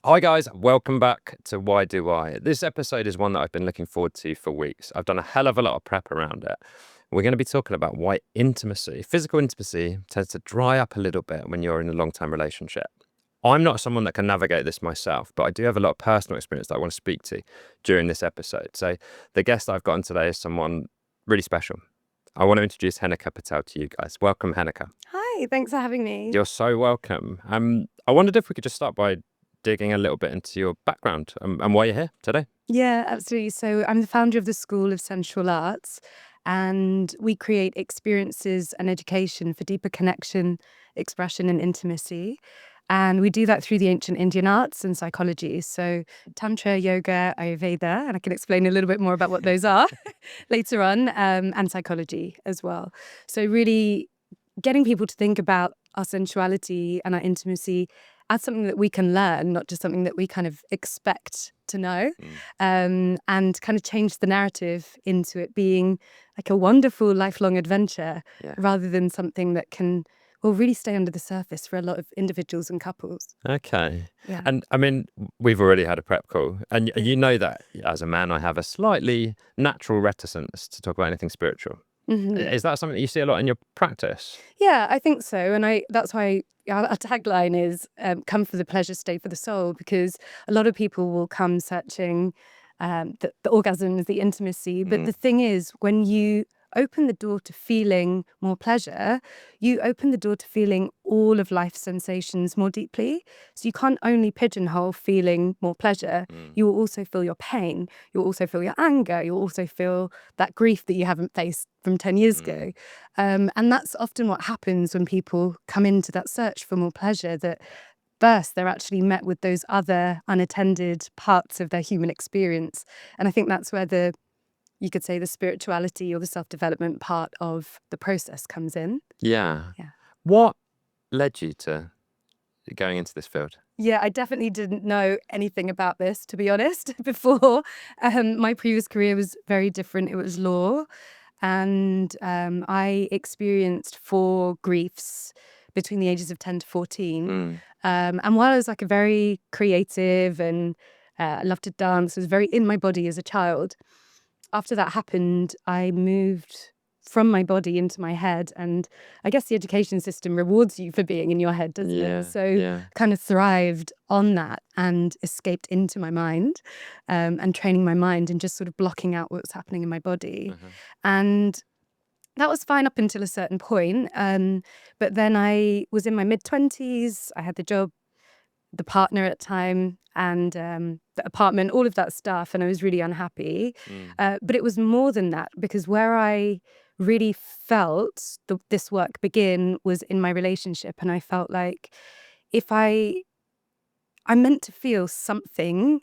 Hi guys, welcome back to Why Do I? This episode is one that I've been looking forward to for weeks. I've done a hell of a lot of prep around it. We're going to be talking about why intimacy, physical intimacy, tends to dry up a little bit when you're in a long-term relationship. I'm not someone that can navigate this myself, but I do have a lot of personal experience that I want to speak to during this episode. So the guest I've gotten today is someone really special. I want to introduce Henika Patel to you guys. Welcome, Henika. Hi, thanks for having me. You're so welcome. I wondered if we could just start by digging a little bit into your background and why you're here today. Yeah, absolutely. So I'm the founder of the School of Sensual Arts, and we create experiences and education for deeper connection, expression, and intimacy. And we do that through the ancient Indian arts and psychology. So Tantra, yoga, Ayurveda, and I can explain a little bit more about what those are later on, and psychology as well. So really getting people to think about our sensuality and our intimacy as something that we can learn, not just something that we kind of expect to know, and kind of change the narrative into it being like a wonderful lifelong adventure rather than something that can, well, really stay under the surface for a lot of individuals and couples. Okay. Yeah. And I mean, we've already had a prep call, and you know that as a man, I have a slightly natural reticence to talk about anything spiritual. Is that something that you see a lot in your practice? Yeah, I think so. And that's why our tagline is come for the pleasure, stay for the soul, because a lot of people will come searching the orgasms, the intimacy. But the thing is, when you open the door to feeling more pleasure, you open the door to feeling all of life's sensations more deeply. So you can't only pigeonhole feeling more pleasure, you will also feel your pain, you'll also feel your anger, you'll also feel that grief that you haven't faced from 10 years ago. And that's often what happens when people come into that search for more pleasure, that first they're actually met with those other unattended parts of their human experience. And I think that's where you could say the spirituality or the self-development part of the process comes in. Yeah. Yeah. What led you to going into this field? Yeah, I definitely didn't know anything about this, to be honest, before. My previous career was very different. It was law. And I experienced 4 griefs between the ages of 10 to 14. And while I was like a very creative and I loved to dance, I was very in my body as a child. After that happened, I moved from my body into my head. And I guess the education system rewards you for being in your head, doesn't it? So kind of thrived on that and escaped into my mind, and training my mind and just sort of blocking out what was happening in my body. And that was fine up until a certain point. But then I was in my mid-20s. I had the job, the partner at the time, and the apartment, all of that stuff. And I was really unhappy. But it was more than that, because where I really felt this work begin was in my relationship. And I felt like if I'm meant to feel something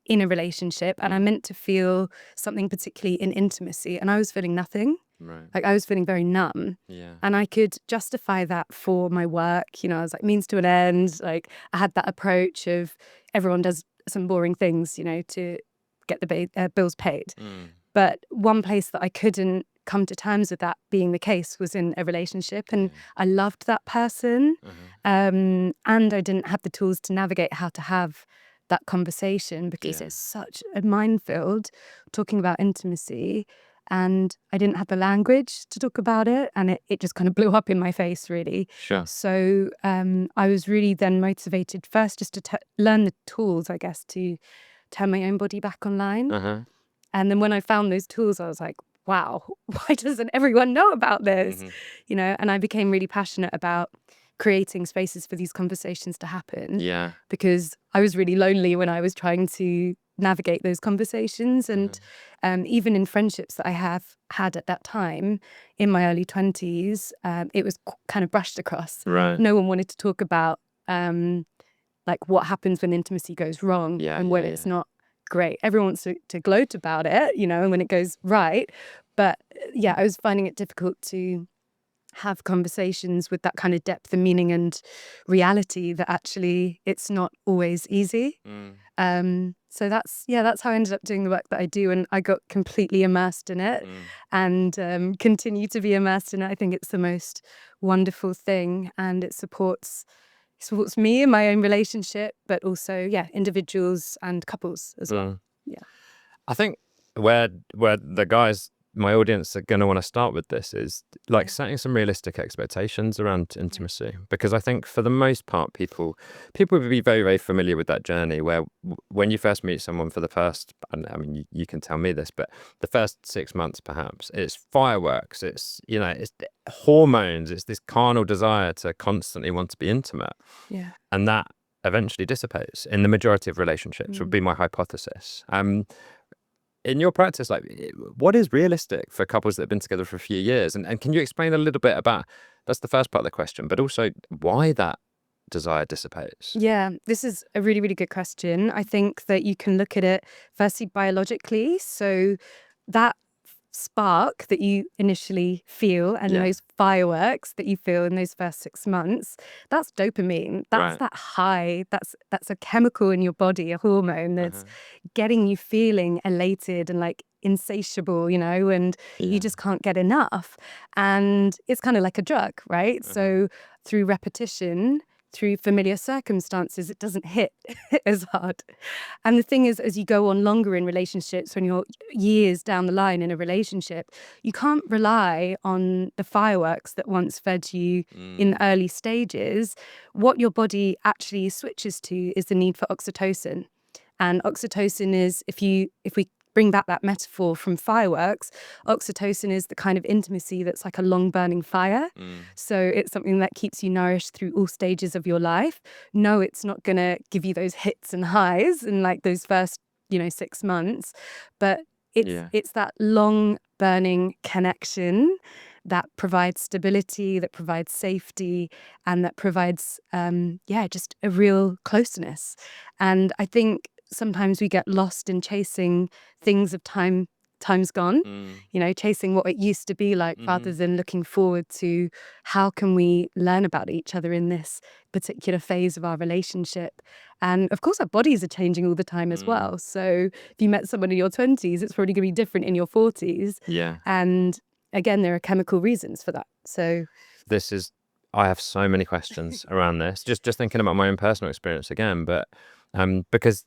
in a relationship, and I'm meant to feel something particularly in intimacy, and I was feeling nothing. Right. Like I was feeling very numb. Yeah. And I could justify that for my work. You know, I was like means to an end. Like I had that approach of everyone does some boring things, you know, to get the bills paid. But one place that I couldn't come to terms with that being the case was in a relationship. And I loved that person. And I didn't have the tools to navigate how to have that conversation, because it's such a minefield talking about intimacy. And I didn't have the language to talk about it, and it just kind of blew up in my face, really. Sure. So I was really then motivated first just to learn the tools, I guess, to turn my own body back online. And then when I found those tools, I was like, wow, why doesn't everyone know about this? You know, and I became really passionate about creating spaces for these conversations to happen. Yeah. Because I was really lonely when I was trying to navigate those conversations. And even in friendships that I have had at that time in my early 20s, it was kind of brushed across. Right. No one wanted to talk about like what happens when intimacy goes wrong and when it's not great. Everyone wants to gloat about it, you know, and when it goes right. But yeah, I was finding it difficult to have conversations with that kind of depth and meaning and reality, that actually it's not always easy. So that's how I ended up doing the work that I do, and I got completely immersed in it and continue to be immersed in it. I think it's the most wonderful thing, and it supports supports me in my own relationship, but also, yeah, individuals and couples as well. Yeah. I think where the guys, my audience, are going to want to start with this is like setting some realistic expectations around intimacy, because I think for the most part, people will be very, very familiar with that journey where when you first meet someone for the first, and I mean, you can tell me this, but the first 6 months, perhaps, it's fireworks, it's, you know, it's hormones, it's this carnal desire to constantly want to be intimate. Yeah. And that eventually dissipates in the majority of relationships, would be my hypothesis. In your practice, like, what is realistic for couples that have been together for a few years? And can you explain a little bit about, that's the first part of the question, but also why that desire dissipates? Yeah, this is a really, really good question. I think that you can look at it firstly biologically. So that spark that you initially feel and those fireworks that you feel in those first 6 months, that's dopamine. That's that high. That's a chemical in your body, a hormone that's getting you feeling elated and like insatiable, you know, and you just can't get enough. And it's kind of like a drug, right? So through repetition, through familiar circumstances, it doesn't hit as hard. And the thing is, as you go on longer in relationships, when you're years down the line in a relationship, you can't rely on the fireworks that once fed you in the early stages. What your body actually switches to is the need for oxytocin. And oxytocin is, if we bring back that metaphor from fireworks, oxytocin is the kind of intimacy that's like a long burning fire. So it's something that keeps you nourished through all stages of your life. No, it's not going to give you those hits and highs in like those first, 6 months, but it's that long burning connection that provides stability, that provides safety, and that provides, just a real closeness. And I think sometimes we get lost in chasing things of time's gone, chasing what it used to be like, rather than looking forward to how can we learn about each other in this particular phase of our relationship. And of course, our bodies are changing all the time as well. So if you met someone in your 20s, it's probably going to be different in your 40s. And again, there are chemical reasons for that. So I have so many questions around this, just thinking about my own personal experience again, but because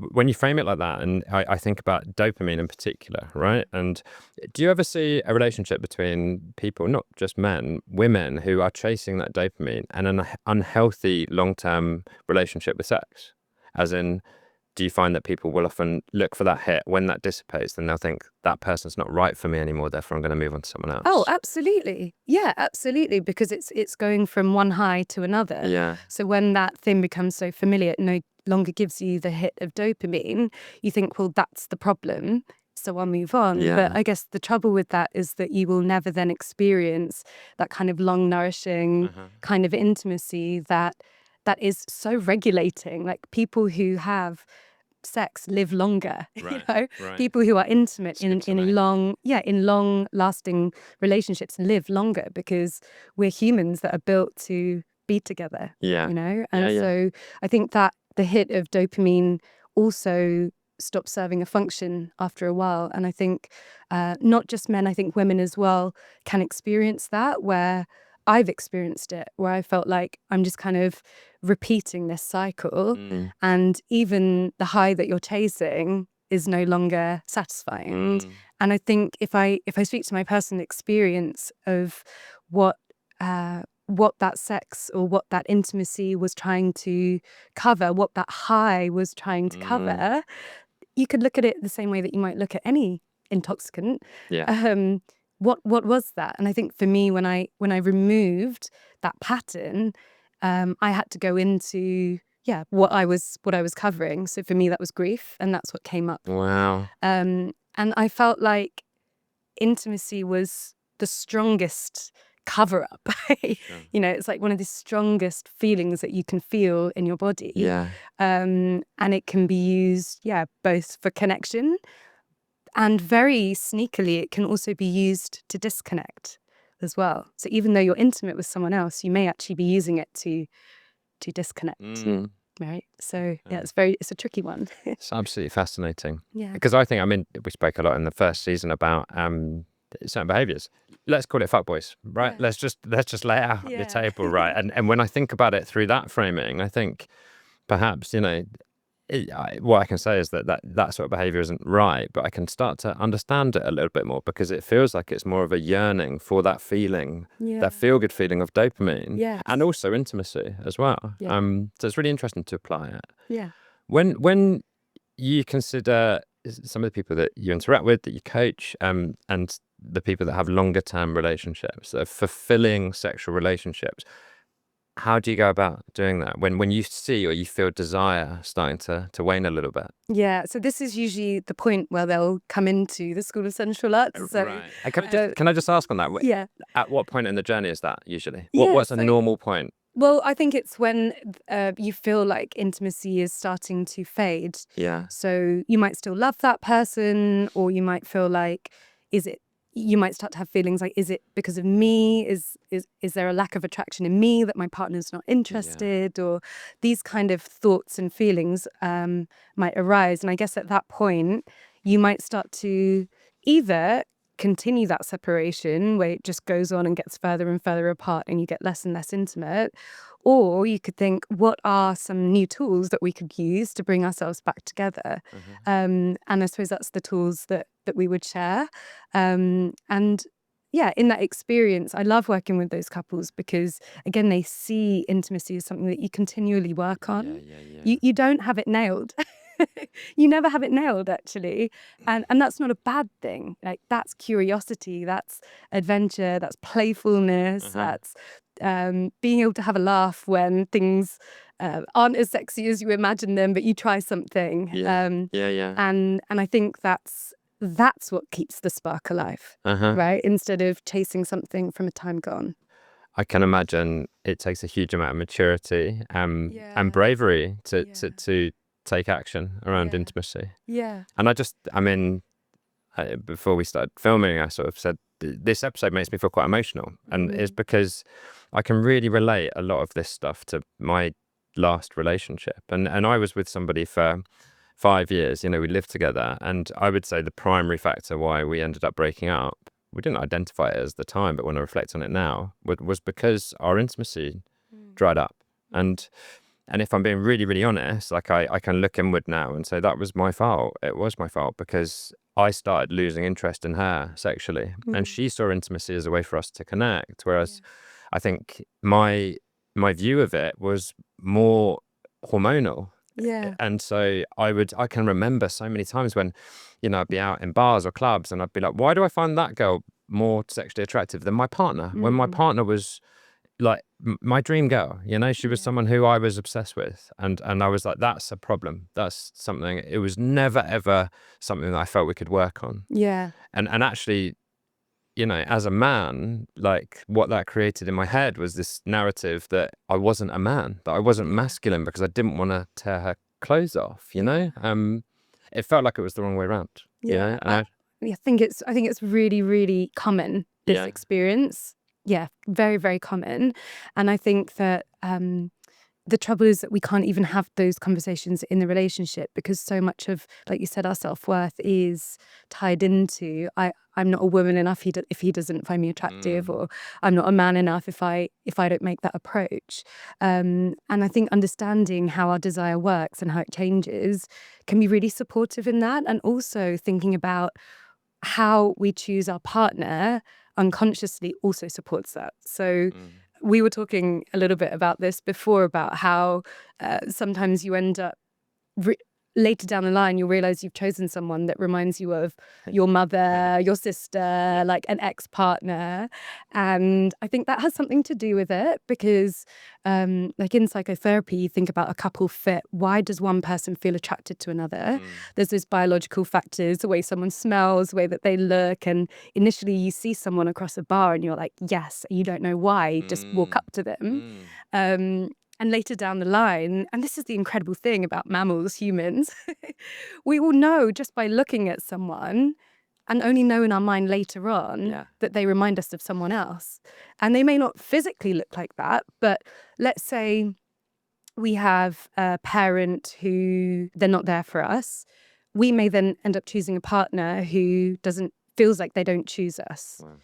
when you frame it like that, and I think about dopamine in particular, right? And do you ever see a relationship between people, not just men, women, who are chasing that dopamine and an unhealthy long-term relationship with sex? As in, do you find that people will often look for that hit? When that dissipates, then they'll think that person's not right for me anymore, therefore I'm going to move on to someone else? Oh, absolutely. Yeah, absolutely. Because it's going from one high to another. Yeah. So when that thing becomes so familiar, it no longer gives you the hit of dopamine, you think, well, that's the problem, so I'll move on. Yeah. But I guess the trouble with that is that you will never then experience that kind of long, nourishing kind of intimacy that is so regulating. Like, people who have sex live longer. People who are intimate in long lasting relationships live longer, because we're humans that are built to be together. So I think that the hit of dopamine also stops serving a function after a while. And I think not just men, I think women as well can experience that, where I've experienced it, where I felt like I'm just kind of repeating this cycle, and even the high that you're chasing is no longer satisfying. And I think if I speak to my personal experience of what that sex or what that intimacy was trying to cover, what that high was trying to cover, you could look at it the same way that you might look at any intoxicant. What was that? And I think for me, when I removed that pattern, I had to go into what I was covering. So for me, that was grief, and that's what came up. Wow. And I felt like intimacy was the strongest cover up. It's like one of the strongest feelings that you can feel in your body. And it can be used, both for connection, and very sneakily, it can also be used to disconnect as well. So even though you're intimate with someone else, you may actually be using it to disconnect. Right. So it's a tricky one. It's absolutely fascinating. Yeah. Because I think, we spoke a lot in the first season about certain behaviors. Let's call it fuckboys, right? Yeah. Let's just lay it out on the Yeah. table, right? And when I think about it through that framing, I think perhaps, what I can say is that sort of behavior isn't right, but I can start to understand it a little bit more because it feels like it's more of a yearning for that feeling, Yeah. that feel-good feeling of dopamine, Yes. and also intimacy as well. Yeah. So it's really interesting to apply it. Yeah. When you consider some of the people that you interact with, that you coach, and the people that have longer term relationships, that are fulfilling sexual relationships, how do you go about doing that when you see or you feel desire starting to wane a little bit? Yeah. So this is usually the point where they'll come into the School of Sensual Arts. So Right. And can I just ask on that? yeah. At what point in the journey is that usually? Yeah, What's a so normal point? well, I think it's when you feel like intimacy is starting to fade. Yeah. So you might still love that person, or you might feel like, is it? You might start to have feelings like, is it because of me? Is there a lack of attraction in me that my partner's not interested? Or these kind of thoughts and feelings might arise. And I guess at that point, you might start to either continue that separation where it just goes on and gets further and further apart and you get less and less intimate. Or you could think, what are some new tools that we could use to bring ourselves back together? And I suppose that's the tools that we would share. And yeah, in that experience, I love working with those couples because, again, they see intimacy as something that you continually work on. You don't have it nailed. You never have it nailed, actually. And that's not a bad thing. Like, that's curiosity, that's adventure, that's playfulness, that's being able to have a laugh when things aren't as sexy as you imagine them, but you try something. Yeah. And I think that's what keeps the spark alive, right? Instead of chasing something from a time gone. I can imagine it takes a huge amount of maturity and bravery to take action around intimacy. Yeah. And before we started filming, I sort of said, this episode makes me feel quite emotional. And it's because I can really relate a lot of this stuff to my last relationship. And I was with somebody for 5 years, we lived together. And I would say the primary factor why we ended up breaking up, we didn't identify it as the time, but when I reflect on it now, was because our intimacy dried up. And if I'm being really, really honest, like I can look inward now and say that was my fault. It was my fault because I started losing interest in her sexually, and she saw intimacy as a way for us to connect. Whereas I think my view of it was more hormonal. Yeah. And so I can remember so many times when, I'd be out in bars or clubs and I'd be like, why do I find that girl more sexually attractive than my partner? When my partner was like my dream girl, she was someone who I was obsessed with, and I was like, that's a problem. That's something. It was never ever something that I felt we could work on. Yeah. And actually, as a man, like what that created in my head was this narrative that I wasn't a man, that I wasn't masculine because I didn't want to tear her clothes off. It felt like it was the wrong way around. Yeah. And I think it's really, really common, this experience. Yeah, very, very common. And I think that the trouble is that we can't even have those conversations in the relationship because so much of, like you said, our self-worth is tied into I'm not a woman enough if he doesn't find me attractive, or I'm not a man enough if I don't make that approach. And I think understanding how our desire works and how it changes can be really supportive in that, and also thinking about how we choose our partner unconsciously also supports that. So we were talking a little bit about this before, about how sometimes you end up later down the line, you'll realize you've chosen someone that reminds you of your mother, your sister, like an ex-partner. And I think that has something to do with it because like in psychotherapy, you think about a couple fit. Why does one person feel attracted to another? There's those biological factors, the way someone smells, the way that they look. And initially you see someone across a bar and you're like, yes, you don't know why, just walk up to them. And later down the line, and this is the incredible thing about mammals, humans, we will know just by looking at someone and only know in our mind later on that they remind us of someone else. And they may not physically look like that, but let's say we have a parent who they're not there for us. We may then end up choosing a partner who doesn't feels like they don't choose us. Wow.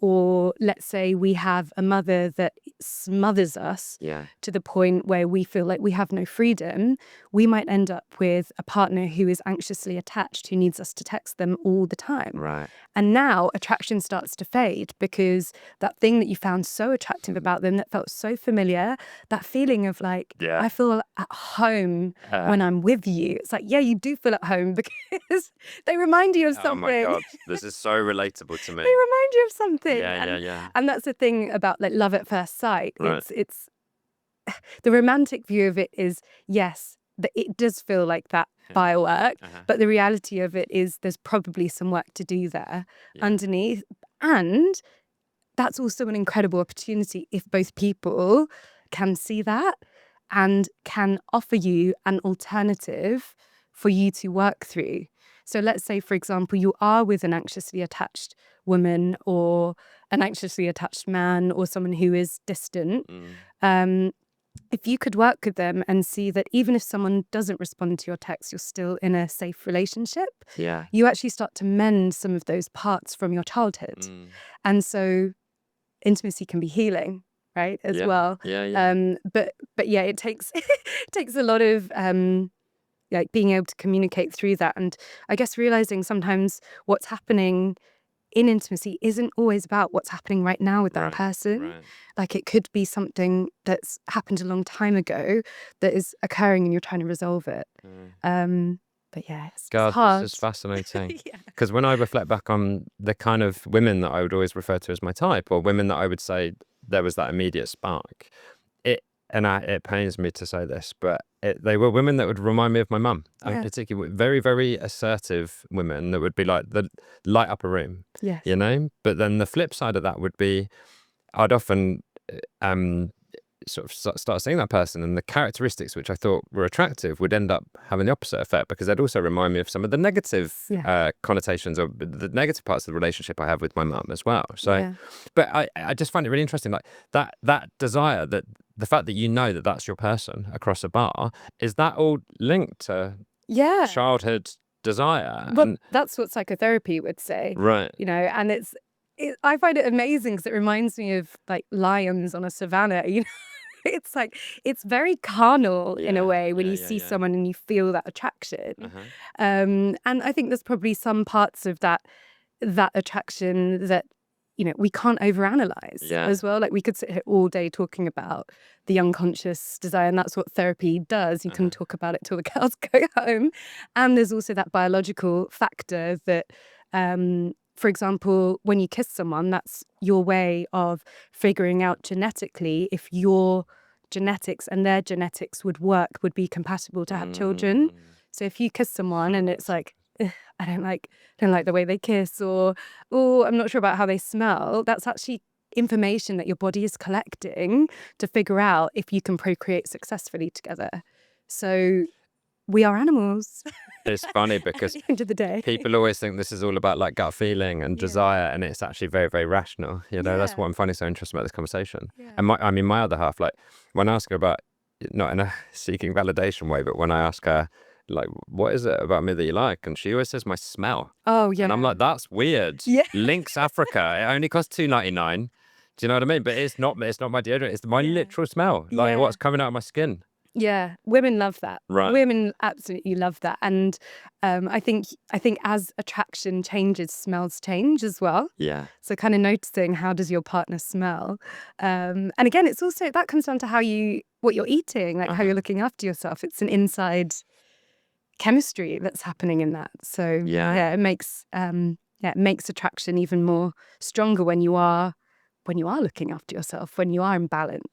Or let's say we have a mother that smothers us Yeah. to the point where we feel like we have no freedom. We might end up with a partner who is anxiously attached, who needs us to text them all the time. Right. And now attraction starts to fade because that thing that you found so attractive about them, that felt so familiar, that feeling of like, Yeah. I feel at home when I'm with you. It's like, yeah, you do feel at home because they remind you of Oh something. my God, this is so relatable to me. They remind you of something. Yeah. And that's the thing about like love at first sight. Right. It's the romantic view of it is, yes, that it does feel like that firework, but the reality of it is there's probably some work to do there underneath. And that's also an incredible opportunity if both people can see that and can offer you an alternative for you to work through. So let's say, for example, you are with an anxiously attached woman or an anxiously attached man or someone who is distant. If you could work with them and see that even if someone doesn't respond to your text, you're still in a safe relationship, you actually start to mend some of those parts from your childhood. And so intimacy can be healing, right, as well. But yeah, it takes it takes a lot of like being able to communicate through that. And I guess realizing sometimes what's happening in intimacy isn't always about what's happening right now with that person. Like it could be something that's happened a long time ago that is occurring and you're trying to resolve it. But yeah, it's God, hard. this is fascinating. Because when I reflect back on the kind of women that I would always refer to as my type, or women that I would say there was that immediate spark, it pains me to say this, but they were women that would remind me of my mum, and particularly very, very assertive women that would be like the light up a room, you know? But then the flip side of that would be I'd often sort of start seeing that person, and the characteristics which I thought were attractive would end up having the opposite effect, because they'd also remind me of some of the negative connotations or the negative parts of the relationship I have with my mum as well. So, but I just find it really interesting, like that desire, that the fact that you know that that's your person across a bar, is that all linked to childhood desire? Well, that's what psychotherapy would say, right? You know, and I find it amazing because it reminds me of like lions on a savannah. You know, it's like it's very carnal in a way when you see someone and you feel that attraction. And I think there's probably some parts of that attraction that, you know, we can't overanalyze as well. Like we could sit here all day talking about the unconscious desire, and that's what therapy does. You can talk about it till the cows go home. And there's also that biological factor that, for example, when you kiss someone, that's your way of figuring out genetically if your genetics and their genetics would be compatible to have children. So if you kiss someone and it's like, I don't like the way they kiss, or I'm not sure about how they smell, that's actually information that your body is collecting to figure out if you can procreate successfully together. So we are animals. It's funny because at the end of the day, people always think this is all about like gut feeling and desire, and it's actually very, very rational. You know, that's what I'm finding so interesting about this conversation. And my other half, like when I ask her about, not in a seeking validation way, but when I ask her, like, what is it about me that you like? And she always says my smell. Oh yeah. And I'm like, that's weird. Lynx Africa, it only costs $2.99. Do you know what I mean? But it's not my deodorant, it's my literal smell, like what's coming out of my skin. Yeah, women love that. Right. Women absolutely love that. And I think as attraction changes, smells change as well. Yeah. So kind of noticing, how does your partner smell? And again, it's also, that comes down to what you're eating, like how you're looking after yourself. It's an inside chemistry that's happening in that. So it makes attraction even more stronger when you are looking after yourself, when you are in balance.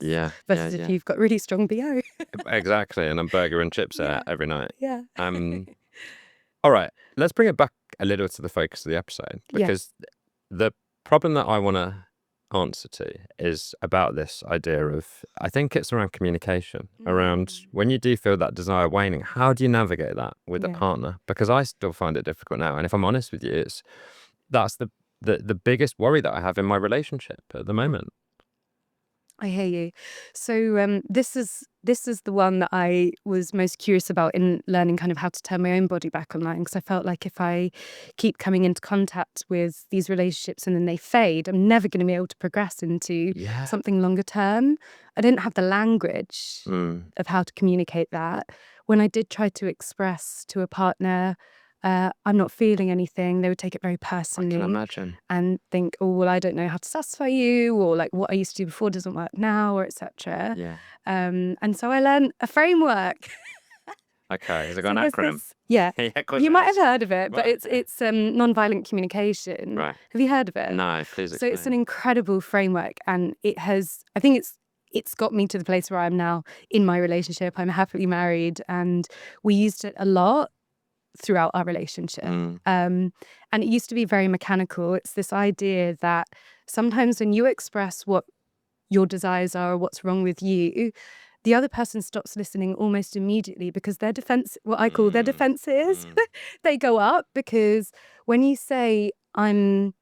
Versus if you've got really strong BO. Exactly. And I'm burger and chips every night. Yeah. All right. Let's bring it back a little to the focus of the episode, because the problem that I want to answer to is about this idea of, I think it's around communication, around when you do feel that desire waning, how do you navigate that with a partner? Because I still find it difficult now. And if I'm honest with you, that's the biggest worry that I have in my relationship at the moment. I hear you. So this is the one that I was most curious about in learning kind of how to turn my own body back online, because I felt like if I keep coming into contact with these relationships and then they fade, I'm never going to be able to progress into Yeah. something longer term. I didn't have the language of how to communicate that. When I did try to express to a partner, I'm not feeling anything, they would take it very I can personally imagine. and think, oh, well, I don't know how to satisfy you, or like what I used to do before doesn't work now, or etc. Yeah. And so I learned a framework. Okay. Has it got So an there's acronym? this, yeah, Yeah, of course you it might have has. heard of it, but Right. it's nonviolent communication. Right. Have you heard of it? No, please So it's an explain. incredible framework, and I think it's got me to the place where I am now in my relationship. I'm happily married, and we used it a lot throughout our relationship. And it used to be very mechanical. It's this idea that sometimes when you express what your desires are or what's wrong with you, the other person stops listening almost immediately, because their defense, what I call their Mm. defenses, Mm. they go up. Because when you say, I'm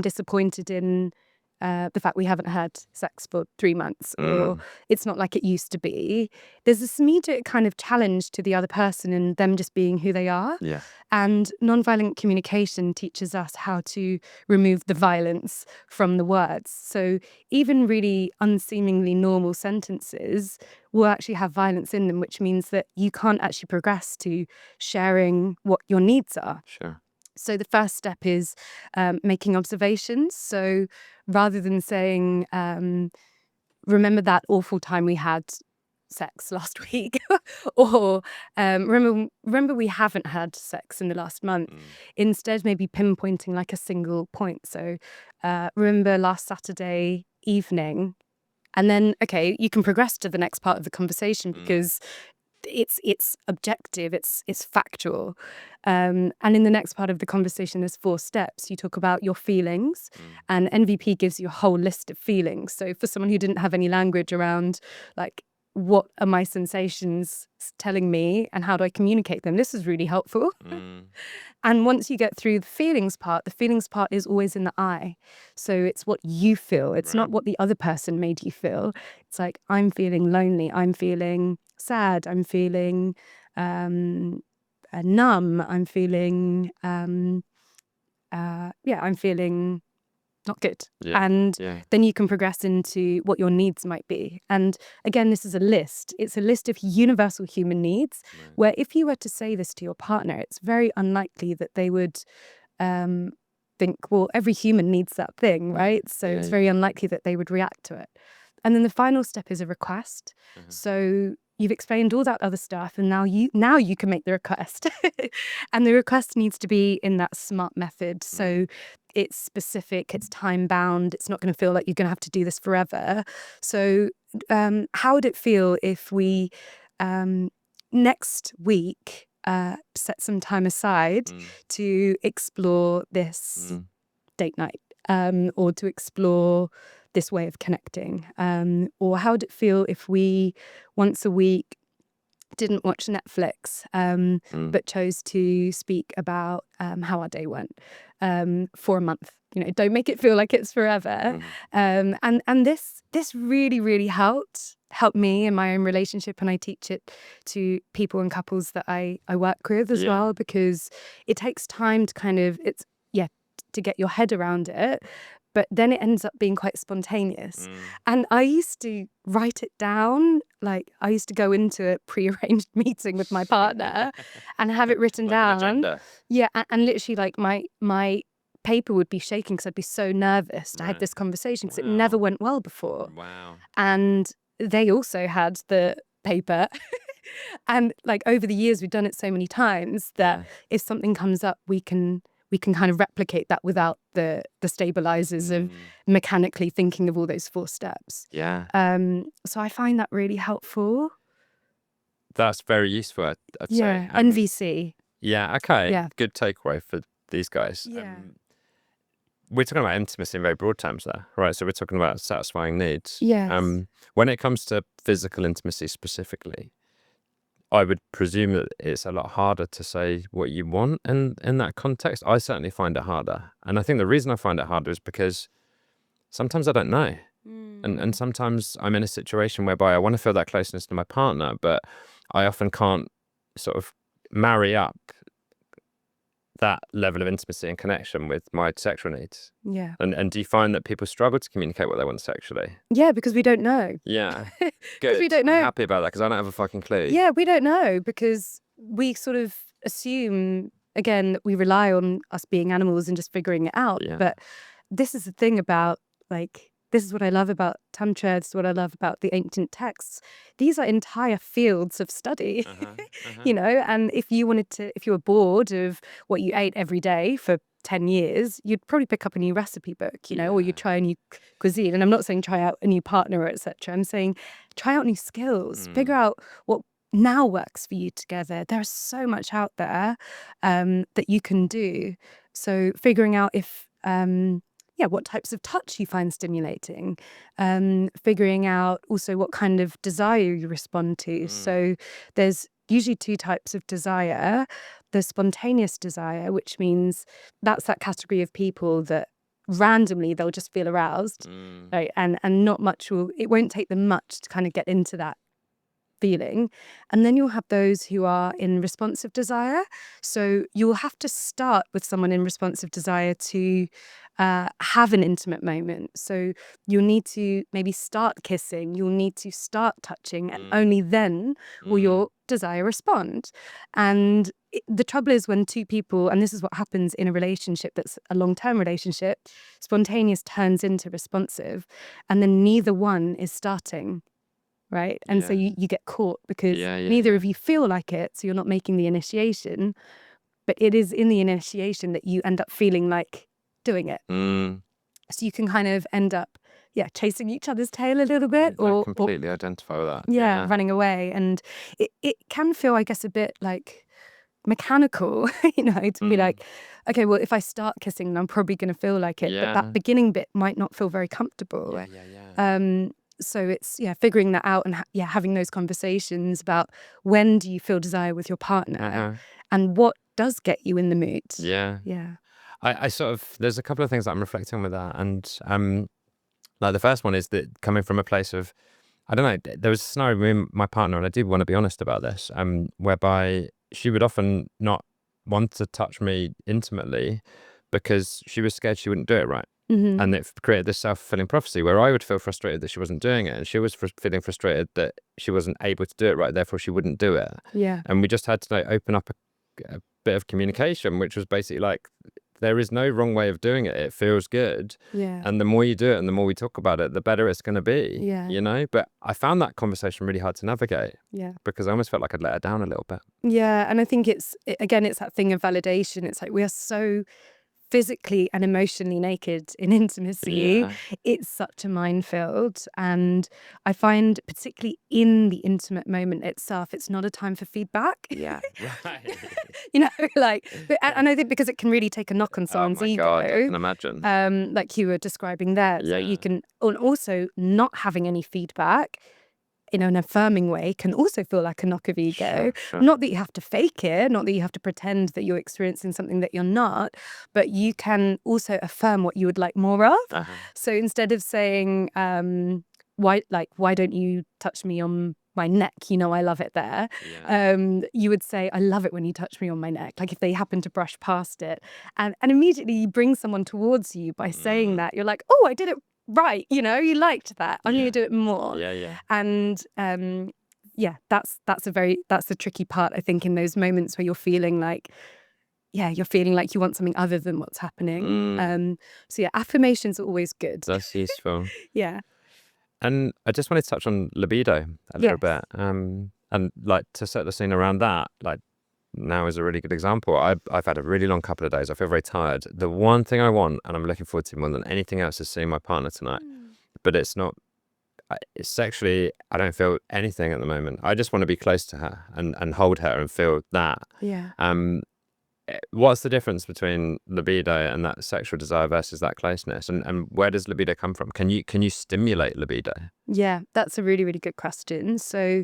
disappointed in the fact we haven't had sex for 3 months, or Mm. it's not like it used to be, there's this immediate kind of challenge to the other person and them just being who they are. Yeah. And nonviolent communication teaches us how to remove the violence from the words. So even really unseemingly normal sentences will actually have violence in them, which means that you can't actually progress to sharing what your needs are. Sure. So the first step is making observations. So rather than saying, remember that awful time we had sex last week, or remember we haven't had sex in the last month, instead maybe pinpointing like a single point. So remember last Saturday evening. And then, okay, you can progress to the next part of the conversation, because it's objective, it's factual. And in the next part of the conversation, there's 4 steps. You talk about your feelings, and NVP gives you a whole list of feelings. So for someone who didn't have any language around, like, what are my sensations telling me and how do I communicate them, this is really helpful. And once you get through the feelings part is always in the I. So it's what you feel. It's Right. not what the other person made you feel. It's like, I'm feeling lonely. I'm feeling sad. I'm feeling numb. I'm feeling, I'm feeling not good. Yeah. And Yeah. then you can progress into what your needs might be. And again, this is a list. It's a list of universal human needs, Right. where if you were to say this to your partner, it's very unlikely that they would think, well, every human needs that thing, right? So Yeah, it's yeah. very unlikely that they would react to it. And then the final step is a request. So you've explained all that other stuff, and now you can make the request. And the request needs to be in that SMART method. So it's specific, it's time bound, it's not going to feel like you're going to have to do this forever. So how would it feel if we next week set some time aside to explore this date night, or to explore this way of connecting? Or how would it feel if we once a week didn't watch Netflix, but chose to speak about how our day went for a month? Don't make it feel like it's forever. And this really, really helped me in my own relationship, and I teach it to people and couples that I work with as well, because it takes time to kind of to get your head around it. But then it ends up being quite spontaneous. And I used to write it down. Like, I used to go into a prearranged meeting with my partner and have it written Like an down. agenda. Yeah, and literally, like, my paper would be shaking because I'd be so nervous to have this conversation, because it never went well before. Wow. And they also had the paper. And like, over the years, we've done it so many times that if something comes up, we can kind of replicate that without the stabilizers of mechanically thinking of all those 4 steps. Yeah. So I find that really helpful. That's very useful, I'd say. Yeah, NVC. Yeah, okay. Yeah. Good takeaway for these guys. Yeah. We're talking about intimacy in very broad terms there, right? So we're talking about satisfying needs. Yes. When it comes to physical intimacy specifically, I would presume that it's a lot harder to say what you want in that context. I certainly find it harder. And I think the reason I find it harder is because sometimes I don't know. And sometimes I'm in a situation whereby I want to feel that closeness to my partner, but I often can't sort of marry up that level of intimacy and connection with my sexual needs. Yeah. And do you find that people struggle to communicate what they want sexually? Yeah, because we don't know. Yeah. Because we Good. don't I'm know. happy about that because I don't have a fucking clue. Yeah, we don't know because we sort of assume, again, that we rely on us being animals and just figuring it out. Yeah. But this is the thing about, like, this is what I love about Tantra, this is what I love about the ancient texts. These are entire fields of study, you know, and if you were bored of what you ate every day for 10 years, you'd probably pick up a new recipe book, you know, or you'd try a new cuisine. And I'm not saying try out a new partner, etc. I'm saying try out new skills, figure out what now works for you together. There's so much out there that you can do. So figuring out if what types of touch you find stimulating, figuring out also what kind of desire you respond to. So there's usually two types of desire. The spontaneous desire, which means that's that category of people that randomly they'll just feel aroused, right? And not much it won't take them much to kind of get into that feeling. And then you'll have those who are in responsive desire. So you'll have to start with someone in responsive desire to have an intimate moment. So you'll need to maybe start kissing, you'll need to start touching, and only then will your desire respond. And the trouble is when two people, and this is what happens in a relationship that's a long-term relationship, spontaneous turns into responsive, and then neither one is starting. Right. And so you get caught because neither of you feel like it. So you're not making the initiation, but it is in the initiation that you end up feeling like doing it. So you can kind of end up, chasing each other's tail a little bit, I completely identify with that. Running away. And it can feel, I guess, a bit like mechanical, to be like, okay, well, if I start kissing, then I'm probably going to feel like it. But that beginning bit might not feel very comfortable. So it's figuring that out and having those conversations about when do you feel desire with your partner and what does get you in the mood. I sort of, there's a couple of things that I'm reflecting on with that, and like the first one is that coming from a place of, I don't know, there was a scenario with my partner, and I do want to be honest about this, whereby she would often not want to touch me intimately because she was scared she wouldn't do it right. And it created this self-fulfilling prophecy where I would feel frustrated that she wasn't doing it, and she was feeling frustrated that she wasn't able to do it right, therefore she wouldn't do it. And we just had to like open up a bit of communication, which was basically like, there is no wrong way of doing it. It feels good. And the more you do it and the more we talk about it, the better it's going to be, you know? But I found that conversation really hard to navigate because I almost felt like I'd let her down a little bit. And I think it's that thing of validation. It's like we are so physically and emotionally naked in intimacy. It's such a minefield. And I find particularly in the intimate moment itself, it's not a time for feedback. Right. And I think because it can really take a knock on someone's ego. God, I can imagine. Like you were describing there. So you can, and also not having any feedback in an affirming way can also feel like a knock of ego. Sure. Not that you have to fake it, not that you have to pretend that you're experiencing something that you're not, but you can also affirm what you would like more of. So instead of saying, why don't you touch me on my neck? You know, I love it there. You would say, I love it when you touch me on my neck. Like if they happen to brush past it, and immediately you bring someone towards you by saying that. You're like, oh, I did it right, you liked that. I'm going to do it more. And that's the tricky part, I think, in those moments where you're feeling like you want something other than what's happening. So affirmations are always good. That's useful. And I just wanted to touch on libido a little bit, and like to set the scene around that, like now is a really good example. I've had a really long couple of days. I feel very tired. The one thing I want, and I'm looking forward to more than anything else, is seeing my partner tonight. But it's not, it's sexually, I don't feel anything at the moment. I just want to be close to her and hold her and feel that. What's the difference between libido and that sexual desire versus that closeness? And where does libido come from? Can you stimulate libido? Yeah, that's a really, really good question. So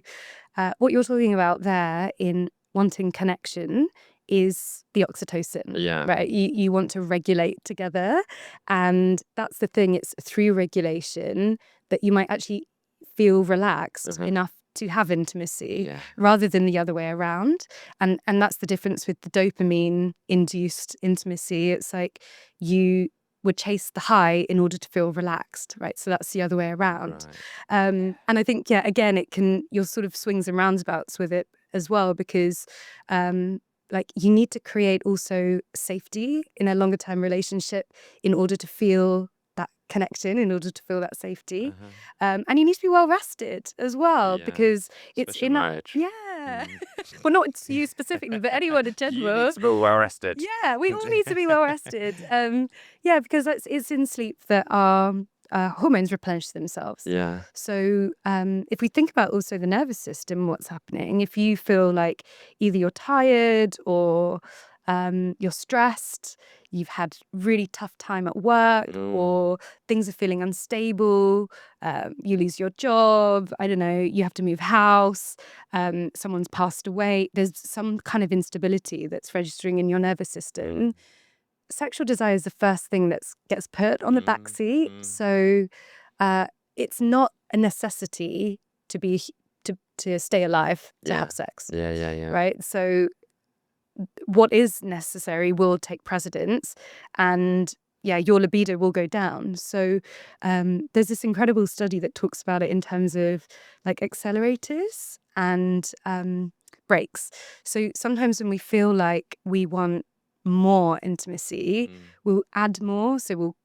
what you're talking about there in wanting connection is the oxytocin, Yeah. right? You want to regulate together. And that's the thing. It's through regulation that you might actually feel relaxed enough to have intimacy Yeah. rather than the other way around. And that's the difference with the dopamine induced intimacy. It's like you would chase the high in order to feel relaxed, right? So that's the other way around. Right. And I think, yeah, again, you're sort of swings and roundabouts with it as well, because like you need to create also safety in a longer term relationship in order to feel that connection, in order to feel that safety. And you need to be well rested as well, Yeah. because it's Especially in that, marriage. yeah. Well, not to you specifically, but anyone in You general. need to be well rested. Yeah, we all need to be well rested. Yeah, because it's in sleep that our hormones replenish themselves. Yeah. So if we think about also the nervous system, what's happening, if you feel like either you're tired or you're stressed, you've had really tough time at work, or things are feeling unstable, you lose your job, I don't know, you have to move house, someone's passed away, there's some kind of instability that's registering in your nervous system. Sexual desire is the first thing that gets put on the back seat. So it's not a necessity to stay alive to have sex. Yeah. Right. So what is necessary will take precedence, and yeah, your libido will go down. So there's this incredible study that talks about it in terms of like accelerators and brakes. So sometimes when we feel like we want more intimacy, we'll add more. So we'll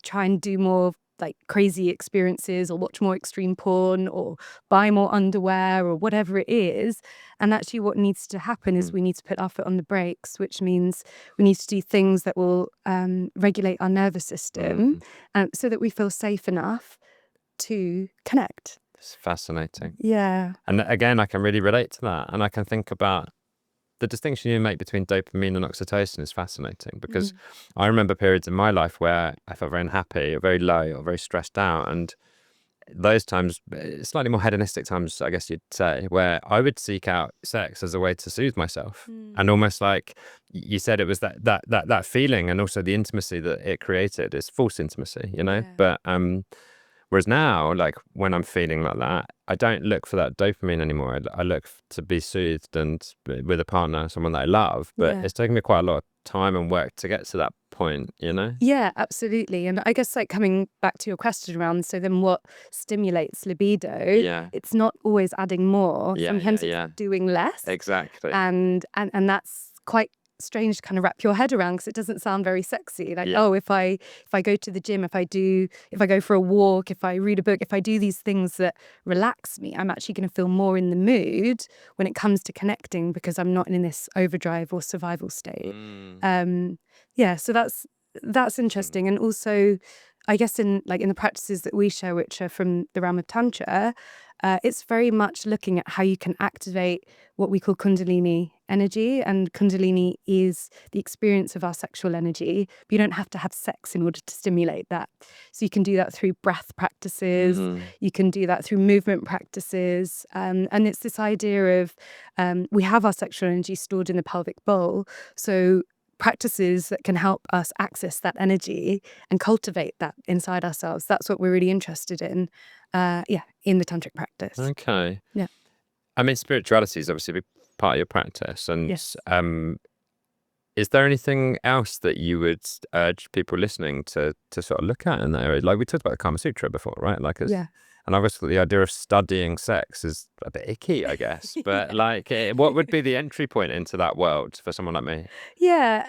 try and do more like crazy experiences, or watch more extreme porn, or buy more underwear, or whatever it is. And actually what needs to happen is we need to put our foot on the brakes, which means we need to do things that will regulate our nervous system, so that we feel safe enough to connect. It's fascinating. Yeah. And again, I can really relate to that. And I can think about the distinction you make between dopamine and oxytocin is fascinating, because I remember periods in my life where I felt very unhappy or very low or very stressed out. And those times, slightly more hedonistic times, I guess you'd say, where I would seek out sex as a way to soothe myself. And almost like you said, it was that feeling, and also the intimacy that it created is false intimacy, you know? Yeah. But whereas now, like when I'm feeling like that, I don't look for that dopamine anymore. I look to be soothed and with a partner, someone that I love. But Yeah. it's taken me quite a lot of time and work to get to that point, you know? Yeah, absolutely. And I guess like coming back to your question around, so then what stimulates libido? Yeah. It's not always adding more. Sometimes it's doing less. Exactly. And that's quite strange to kind of wrap your head around, because it doesn't sound very sexy. Like, oh, if I go to the gym, if I go for a walk, if I read a book, if I do these things that relax me, I'm actually going to feel more in the mood when it comes to connecting, because I'm not in this overdrive or survival state. Yeah, so that's interesting. And also, I guess in the practices that we share, which are from the realm of Tantra, it's very much looking at how you can activate what we call Kundalini energy. And Kundalini is the experience of our sexual energy, but you don't have to have sex in order to stimulate that. So you can do that through breath practices, you can do that through movement practices. And it's this idea of we have our sexual energy stored in the pelvic bowl. So practices that can help us access that energy and cultivate that inside ourselves. That's what we're really interested in, in the tantric practice. Okay. Yeah. I mean, spirituality is obviously a big part of your practice. And Yes. is there anything else that you would urge people listening to sort of look at in that area? Like we talked about the Kama Sutra before, right? Like, Yeah. and obviously the idea of studying sex is a bit icky, I guess. But like, what would be the entry point into that world for someone like me? Yeah.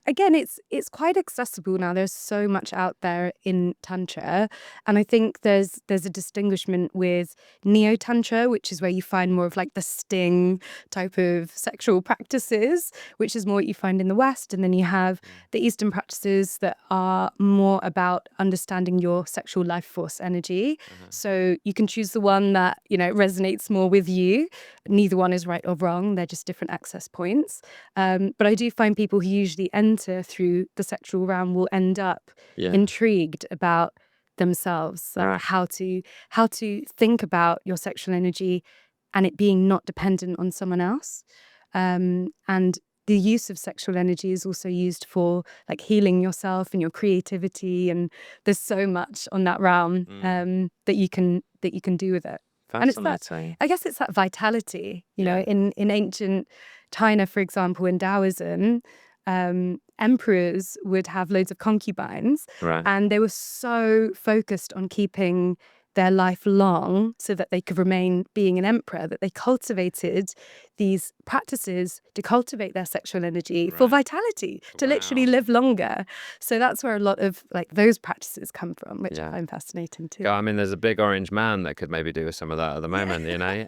Again, it's quite accessible now. There's so much out there in Tantra. And I think there's a distinguishment with Neo Tantra, which is where you find more of like the sting type of sexual practices, which is more what you find in the West. And then you have the Eastern practices that are more about understanding your sexual life force energy. So you can choose the one that, resonates more with you. Neither one is right or wrong. They're just different access points. But I do find people who usually enter through the sexual realm will end up intrigued about themselves, like how to think about your sexual energy and it being not dependent on someone else. And the use of sexual energy is also used for like healing yourself and your creativity, and there's so much on that realm that you can do with it. And it's that, Fascinating. I guess it's that vitality, you know, in ancient China, for example, in Taoism, emperors would have loads of concubines, Right. and they were so focused on keeping their life long so that they could remain being an emperor, that they cultivated these practices to cultivate their sexual energy for Right. vitality, to literally Wow. live longer. So that's where a lot of like those practices come from, which I Yeah. find fascinating too. God, I mean, there's a big orange man that could maybe do with some of that at the moment, you know?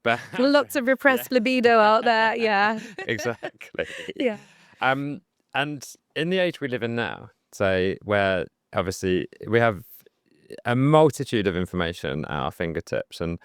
But Lots of repressed libido out there. Yeah. exactly. Yeah. And in the age we live in now, so where obviously we have a multitude of information at our fingertips and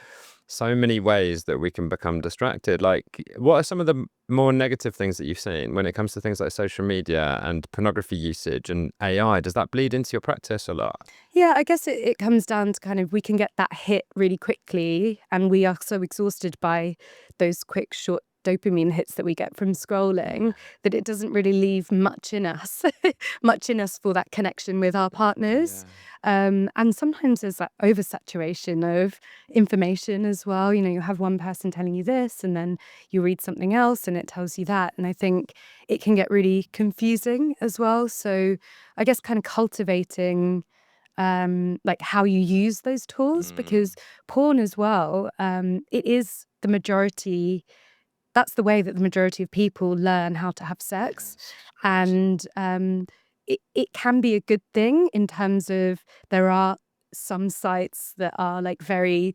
so many ways that we can become distracted. Like, what are some of the more negative things that you've seen when it comes to things like social media and pornography usage and AI? Does that bleed into your practice a lot? Yeah, I guess it comes down to kind of we can get that hit really quickly, and we are so exhausted by those quick, short dopamine hits that we get from scrolling that it doesn't really leave much in us, much in us for that connection with our partners. And sometimes there's that oversaturation of information as well. You know, you have one person telling you this, and then you read something else, and it tells you that. And I think it can get really confusing as well. So I guess kind of cultivating like how you use those tools, because porn as well, it is the majority. That's the way that the majority of people learn how to have sex, Yes, it's crazy. and it can be a good thing in terms of there are some sites that are like very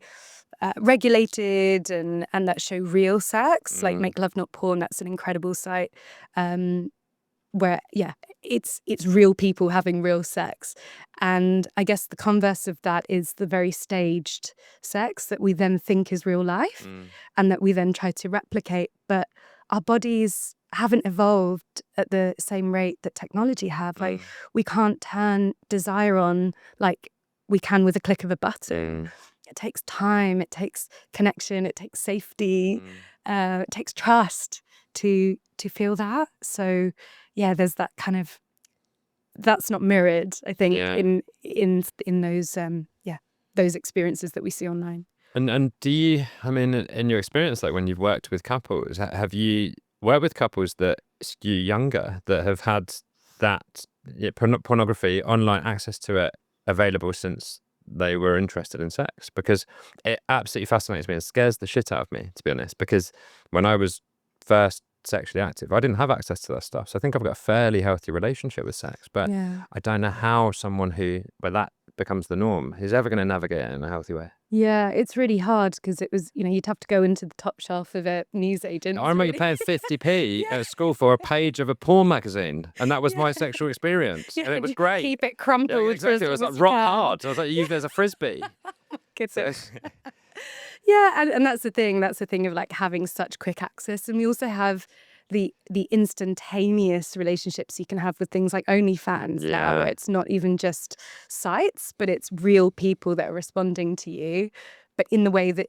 regulated and that show real sex, like Make Love Not Porn. That's an incredible site. Where it's real people having real sex, and I guess the converse of that is the very staged sex that we then think is real life and that we then try to replicate, but our bodies haven't evolved at the same rate that technology have. Like, we can't turn desire on like we can with a click of a button. It takes time, it takes connection, it takes safety, it takes trust to feel that. So yeah, there's that kind of, that's not mirrored, I think, Yeah. in those those experiences that we see online. And do you, I mean, in your experience, like when you've worked with couples, have you worked with couples that skew younger, that have had that pornography, online access to it available since they were interested in sex? Because it absolutely fascinates me and scares the shit out of me, to be honest, because when I was first sexually active, I didn't have access to that stuff. So I think I've got a fairly healthy relationship with sex, but Yeah. I don't know how someone where that becomes the norm is ever going to navigate it in a healthy way. Yeah, it's really hard because it was, you know, you'd have to go into the top shelf of a I newsagent's, remember really. paying 50p Yeah. at school for a page of a porn magazine, and that was Yeah. my sexual experience, Yeah, and it and was you great. keep it Yeah, crumpled for as exactly. It long was like as you rock can. hard. I was like, you use it as a frisbee. So, Goodness. Yeah, and that's the thing. That's the thing of like having such quick access, and we also have the instantaneous relationships you can have with things like OnlyFans now, where yeah. it's not even just sites, but it's real people that are responding to you, but in the way that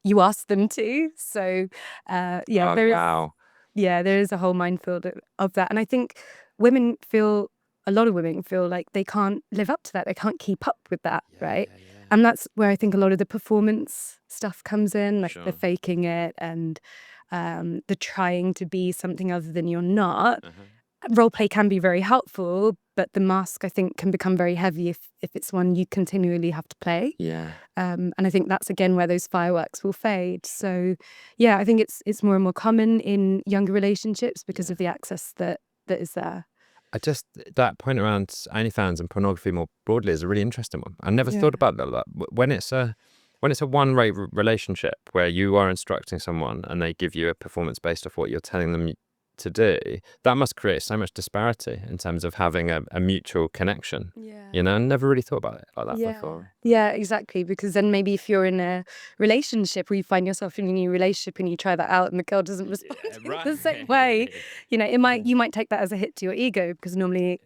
you ask them to. So, Oh, wow. there is a whole minefield of that, and I think a lot of women feel like they can't live up to that. They can't keep up with that, right? Yeah. And that's where I think a lot of the performance stuff comes in, like the Sure. faking it and the trying to be something other than you're not. Role play can be very helpful, but the mask, I think, can become very heavy if it's one you continually have to play. Yeah. And I think that's again where those fireworks will fade. So yeah, I think it's more and more common in younger relationships because of the access that is there. That point around OnlyFans and pornography more broadly is a really interesting one. I never Yeah. thought about that. When it's a one-way relationship where you are instructing someone and they give you a performance based off what you're telling them to do, that must create so much disparity in terms of having a mutual connection. Yeah. You know, I never really thought about it like that before. Yeah, exactly. Because then maybe if you're in a relationship where you find yourself in a new relationship and you try that out and the girl doesn't respond in the same way, you know, you might take that as a hit to your ego, because normally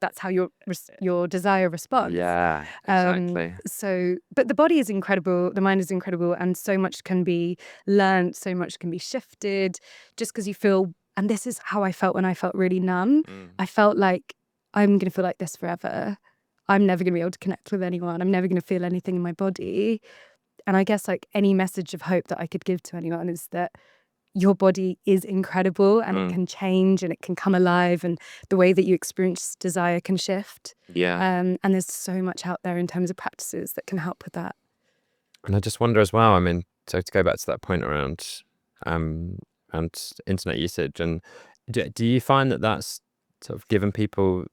that's how your desire responds. Yeah, exactly. So, but the body is incredible, the mind is incredible, and so much can be learned, so much can be shifted. Just because you feel and this is how I felt when I felt really numb. Mm. I felt like I'm going to feel like this forever. I'm never going to be able to connect with anyone. I'm never going to feel anything in my body. And I guess like any message of hope that I could give to anyone is that your body is incredible and it can change and it can come alive, and the way that you experience desire can shift. Yeah. And there's so much out there in terms of practices that can help with that. And I just wonder as well, I mean, so to go back to that point around and internet usage, and do you find that that's sort of given people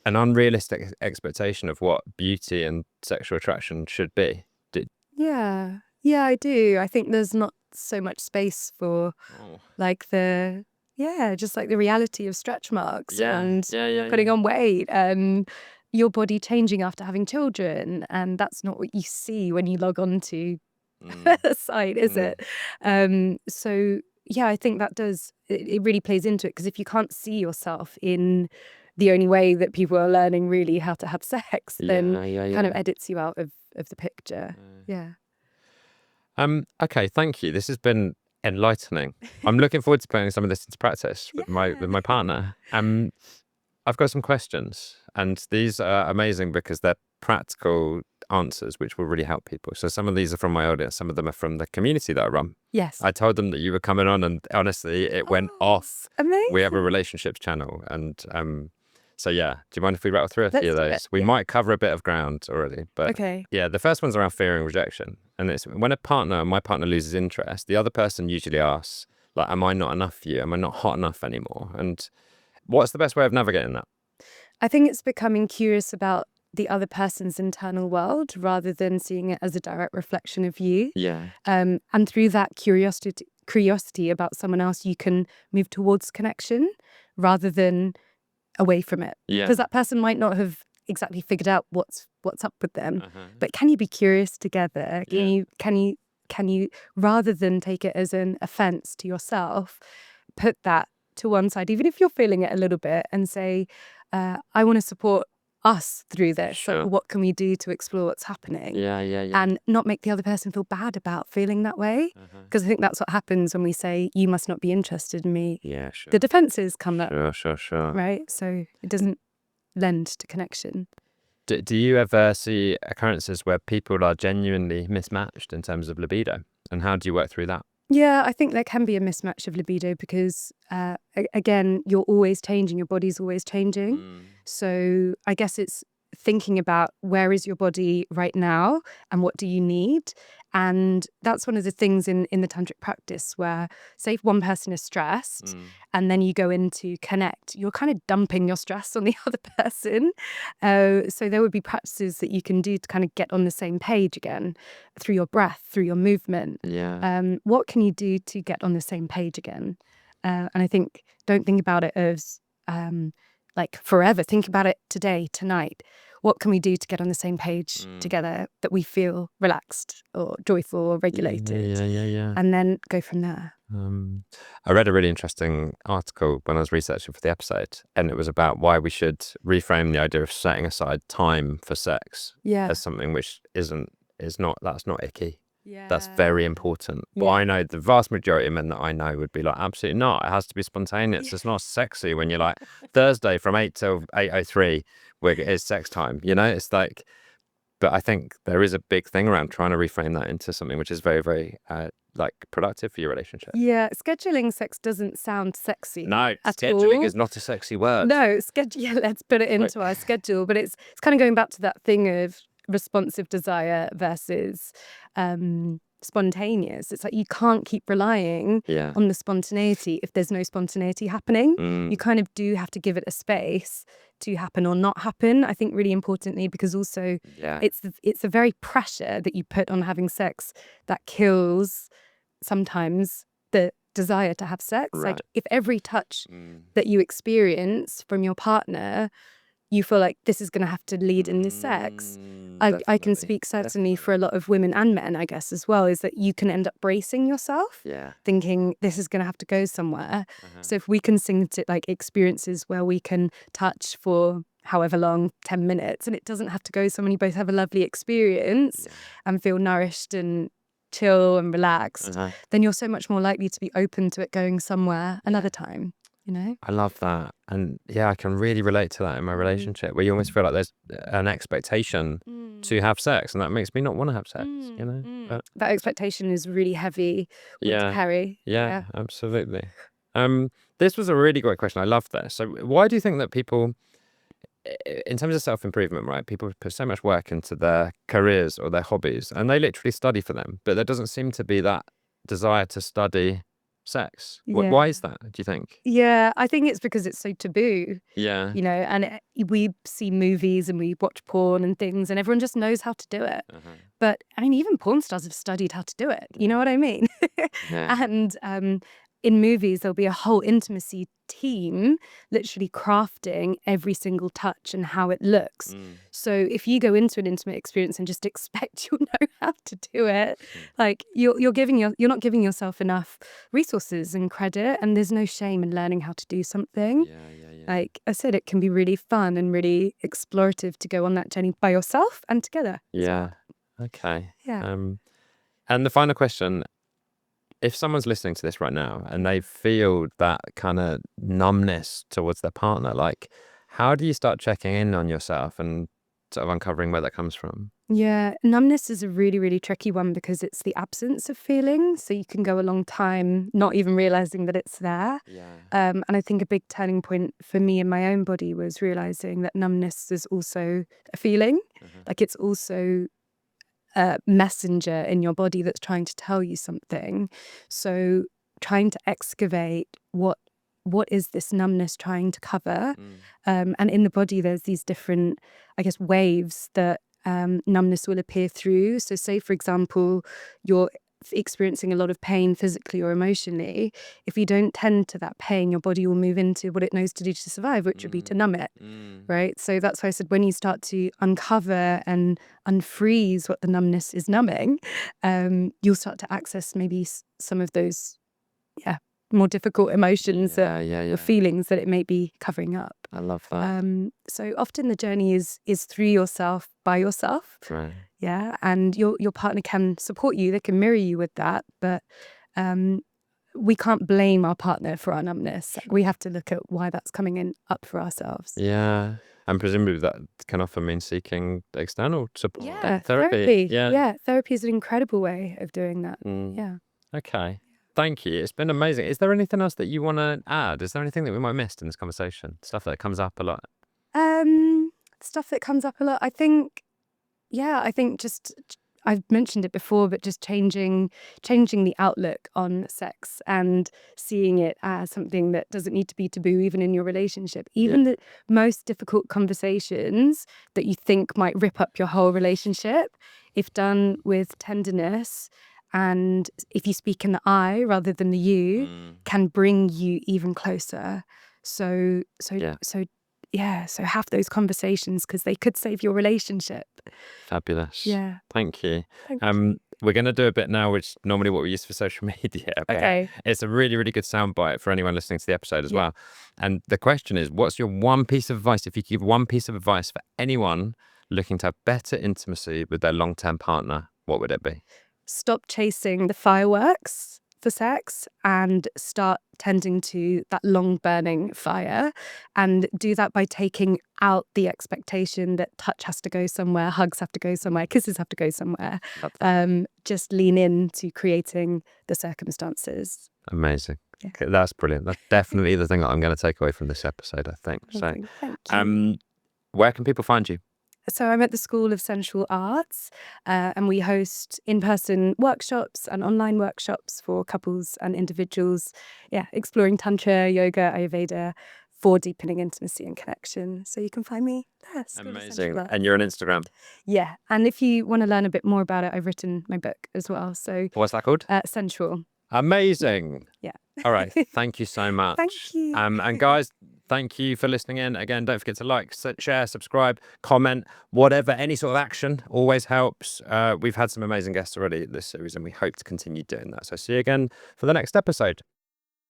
an unrealistic expectation of what beauty and sexual attraction should be? Yeah. Yeah, I do. I think there's not so much space for Oh. like just like the reality of stretch marks Yeah. and Yeah. putting on weight and your body changing after having children. And that's not what you see when you log on to Mm. a site, is it? So yeah, I think that it really plays into it, because if you can't see yourself in the only way that people are learning really how to have sex, then kind of edits you out of the picture. Yeah. Okay, thank you. This has been enlightening. I'm looking forward to putting some of this into practice with my partner. I've got some questions, and these are amazing because they're practical answers which will really help people. So some of these are from my audience, some of them are from the community that I run. Yes. I told them that you were coming on, and honestly, it went off. Amazing. We have a relationships channel, and so yeah. Do you mind if we rattle through a few of Let's do those? it. We Yeah. might cover a bit of ground already, but Okay. yeah, the first one's around fearing rejection, and it's when my partner loses interest, the other person usually asks, like, "Am I not enough for you? Am I not hot enough anymore?" And what's the best way of navigating that? I think it's becoming curious about the other person's internal world rather than seeing it as a direct reflection of you. Yeah. And through that curiosity about someone else, you can move towards connection rather than away from it. Yeah. Because that person might not have exactly figured out what's up with them. Uh-huh. But can you be curious together? Yeah. Can you rather than take it as an offense to yourself, put that to one side, even if you're feeling it a little bit, and say, I want to support us through this. Sure. So what can we do to explore what's happening? Yeah. And not make the other person feel bad about feeling that way. Because I think that's what happens when we say, you must not be interested in me. Yeah, sure. The defenses come up, Sure. right? So it doesn't lend to connection. Do you ever see occurrences where people are genuinely mismatched in terms of libido? And how do you work through that? Yeah, I think there can be a mismatch of libido because, again, you're always changing. Your body's always changing. So I guess it's thinking about where is your body right now and what do you need? And that's one of the things in the tantric practice where, say, if one person is stressed and then you go into connect, you're kind of dumping your stress on the other person. So there would be practices that you can do to kind of get on the same page again through your breath, through your movement. Yeah. What can you do to get on the same page again? And I think, don't think about it as like forever. Think about it today, tonight. What can we do to get on the same page together that we feel relaxed or joyful or regulated? Yeah. And then go from there. I read a really interesting article when I was researching for the episode, and it was about why we should reframe the idea of setting aside time for sex Yeah. as something which that's not icky. Yeah. That's very important. But Yeah. I know the vast majority of men that I know would be like, absolutely not. It has to be spontaneous. It's not sexy when you're like, Thursday from 8 till 8:03, where it's sex time. You know, it's like, but I think there is a big thing around trying to reframe that into something which is very, very like productive for your relationship. Yeah. Scheduling sex doesn't sound sexy. No, at scheduling all. is not a sexy word. No, yeah, let's put it into our schedule. But it's kind of going back to that thing of responsive desire versus spontaneous. It's like you can't keep relying Yeah. on the spontaneity if there's no spontaneity happening. You kind of do have to give it a space to happen or not happen. I think really importantly, because also Yeah. it's a very pressure that you put on having sex that kills sometimes the desire to have sex. Right. Like if every touch that you experience from your partner, you feel like this is going to have to lead in this sex. I can Definitely, speak certainly for a lot of women and men, I guess, as well, is that you can end up bracing yourself, Yeah. thinking this is going to have to go somewhere. So if we can sing to like experiences where we can touch for however long, 10 minutes, and it doesn't have to go somewhere, you both have a lovely experience and feel nourished and chill and relaxed, Uh-huh. then you're so much more likely to be open to it going somewhere another time, you know? I love that. And yeah, I can really relate to that in my relationship, where you almost feel like there's an expectation to have sex, and that makes me not want to have sex, you know? But That expectation is really heavy one to yeah, carry. yeah, absolutely. This was a really great question. I love this. So why do you think that people, in terms of self-improvement, right, people put so much work into their careers or their hobbies, and they literally study for them, but there doesn't seem to be that desire to study sex? Yeah. Why is that, do you think? Yeah, I think it's because it's so taboo, Yeah. you know, and we see movies and we watch porn and things, and everyone just knows how to do it. But I mean, even porn stars have studied how to do it. You know what I mean? Yeah. And in movies, there'll be a whole intimacy team literally crafting every single touch and how it looks. So if you go into an intimate experience and just expect you'll know how to do it, like you're not giving yourself enough resources and credit, and there's no shame in learning how to do something. Yeah. Like I said, it can be really fun and really explorative to go on that journey by yourself and together. Yeah. Okay. Yeah. And the final question, if someone's listening to this right now and they feel that kind of numbness towards their partner, like, how do you start checking in on yourself and sort of uncovering where that comes from? Yeah, numbness is a really, really tricky one because it's the absence of feeling. So you can go a long time not even realizing that it's there. Yeah. And I think a big turning point for me in my own body was realizing that numbness is also a feeling. Like it's also a messenger in your body that's trying to tell you something. So trying to excavate what is this numbness trying to cover. And in the body, there's these different, I guess, waves that numbness will appear through. So say, for example, you're experiencing a lot of pain physically or emotionally. If you don't tend to that pain, your body will move into what it knows to do to survive, which would be to numb it, right? So that's why I said when you start to uncover and unfreeze what the numbness is numbing, you'll start to access maybe some of those, more difficult emotions or feelings that it may be covering up. I love that. So often the journey is through yourself, by yourself. Right. Yeah, and your partner can support you, they can mirror you with that, but we can't blame our partner for our numbness. We have to look at why that's coming in up for ourselves. Yeah. And presumably that can often mean seeking external support. Yeah, Therapy. Yeah, therapy is an incredible way of doing that. Yeah. Okay. Thank you. It's been amazing. Is there anything else that you want to add? Is there anything that we might have missed in this conversation? Stuff that comes up a lot. Stuff that comes up a lot. I think just I've mentioned it before, but just changing the outlook on sex and seeing it as something that doesn't need to be taboo, even in your relationship. Even the most difficult conversations that you think might rip up your whole relationship, if done with tenderness and if you speak in the I rather than the you, can bring you even closer. So have those conversations because they could save your relationship. Fabulous. Yeah. Thank you. Thank you. We're going to do a bit now, which is normally what we use for social media. Okay. It's a really, really good soundbite for anyone listening to the episode as well. And the question is, what's your one piece of advice? If you could give one piece of advice for anyone looking to have better intimacy with their long-term partner, what would it be? Stop chasing the fireworks for sex and start tending to that long burning fire, and do that by taking out the expectation that touch has to go somewhere, hugs have to go somewhere, kisses have to go somewhere. Just lean into creating the circumstances. Amazing. Yeah. Okay, that's brilliant. That's definitely the thing that I'm going to take away from this episode, I think. Amazing. So, Thank you. Where can people find you? So I'm at the School of Sensual Arts, and we host in-person workshops and online workshops for couples and individuals, exploring Tantra, Yoga, Ayurveda for deepening intimacy and connection. So you can find me there. Amazing. And you're on Instagram? Yeah. And if you want to learn a bit more about it, I've written my book as well. So what's that called? Sensual. Amazing. Yeah. All right. Thank you so much. Thank you. And guys, thank you for listening in. Again, don't forget to like, share, subscribe, comment, whatever, any sort of action always helps. We've had some amazing guests already this series and we hope to continue doing that. So see you again for the next episode.